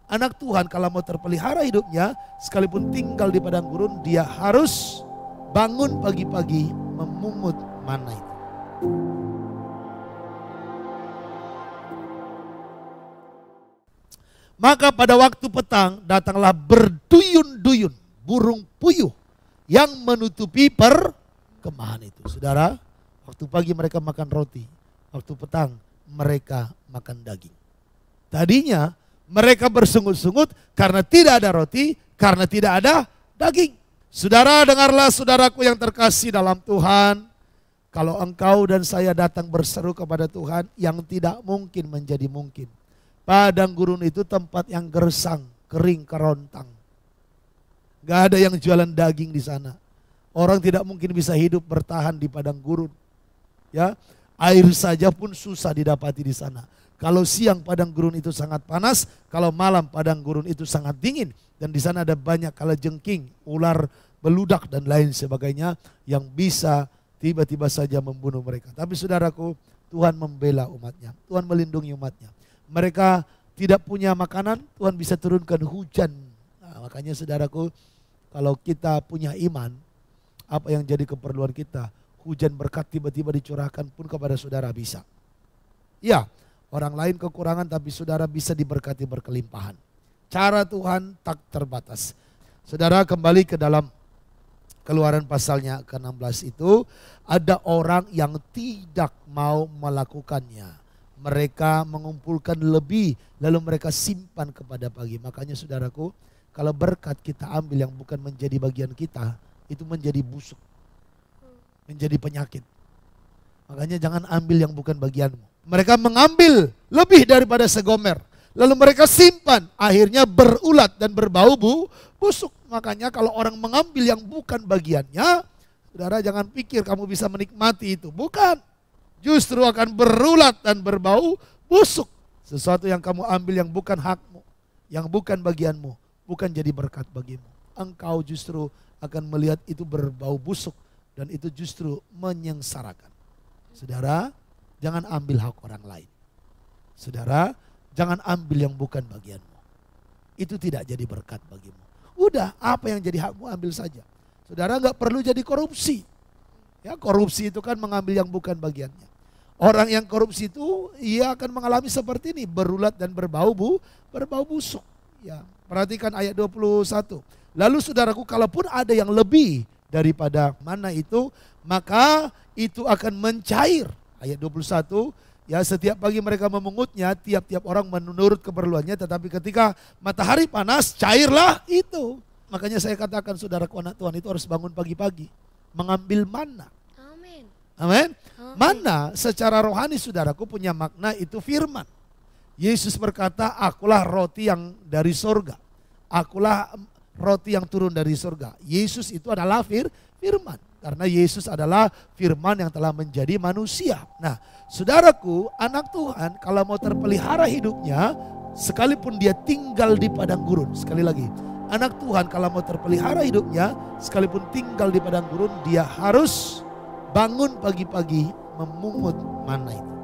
Anak Tuhan kalau mau terpelihara hidupnya, sekalipun tinggal di padang gurun, dia harus bangun pagi-pagi memungut mana itu. Maka pada waktu petang datanglah berduyun-duyun burung puyuh yang menutupi perkemahan itu. Saudara, waktu pagi mereka makan roti, waktu petang mereka makan daging. Tadinya mereka bersungut-sungut karena tidak ada roti, karena tidak ada daging. Saudara, dengarlah saudaraku yang terkasih dalam Tuhan. Kalau engkau dan saya datang berseru kepada Tuhan, yang tidak mungkin menjadi mungkin. Padang gurun itu tempat yang gersang, kering, kerontang. Gak ada yang jualan daging di sana. Orang tidak mungkin bisa hidup bertahan di padang gurun. Ya, air saja pun susah didapati di sana. Kalau siang padang gurun itu sangat panas, kalau malam padang gurun itu sangat dingin. Dan di sana ada banyak kalajengking, ular, beludak dan lain sebagainya yang bisa tiba-tiba saja membunuh mereka. Tapi saudaraku, Tuhan membela umatnya, Tuhan melindungi umatnya. Mereka tidak punya makanan, Tuhan bisa turunkan hujan. Nah, makanya saudaraku, kalau kita punya iman, apa yang jadi keperluan kita, hujan berkat tiba-tiba dicurahkan pun kepada saudara bisa. Ya, orang lain kekurangan tapi saudara bisa diberkati berkelimpahan. Cara Tuhan tak terbatas. Saudara, kembali ke dalam Keluaran pasalnya ke-16 itu, ada orang yang tidak mau melakukannya. Mereka mengumpulkan lebih, lalu mereka simpan kepada pagi. Makanya saudaraku, kalau berkat kita ambil yang bukan menjadi bagian kita, itu menjadi busuk, menjadi penyakit. Makanya jangan ambil yang bukan bagianmu. Mereka mengambil lebih daripada segomer, lalu mereka simpan, akhirnya berulat dan berbau busuk. Makanya kalau orang mengambil yang bukan bagiannya, saudara jangan pikir kamu bisa menikmati itu. Bukan. Justru akan berulat dan berbau busuk. Sesuatu yang kamu ambil yang bukan hakmu, yang bukan bagianmu, bukan jadi berkat bagimu. Engkau justru akan melihat itu berbau busuk dan itu justru menyengsarakan. Saudara, jangan ambil hak orang lain. Saudara, jangan ambil yang bukan bagianmu. Itu tidak jadi berkat bagimu. Udah, apa yang jadi hakmu ambil saja. Saudara nggak perlu jadi korupsi. Ya, korupsi itu kan mengambil yang bukan bagiannya. Orang yang korupsi itu ia akan mengalami seperti ini, berulat dan berbau busuk. Ya, perhatikan ayat 21. Lalu saudaraku, kalaupun ada yang lebih daripada mana itu, maka itu akan mencair. Ayat 21, ya setiap pagi mereka memungutnya, tiap-tiap orang menurut keperluannya, tetapi ketika matahari panas, cairlah itu. Makanya saya katakan saudaraku anak Tuhan itu harus bangun pagi-pagi, mengambil mana. Amin. Mana secara rohani saudaraku punya makna itu firman. Yesus berkata, akulah roti yang dari sorga. Akulah roti yang turun dari sorga. Yesus itu adalah firman. Karena Yesus adalah firman yang telah menjadi manusia. Nah, saudaraku, anak Tuhan kalau mau terpelihara hidupnya, sekalipun dia tinggal di padang gurun. Sekali lagi, anak Tuhan kalau mau terpelihara hidupnya, sekalipun tinggal di padang gurun, dia harus bangun pagi-pagi memungut mana itu.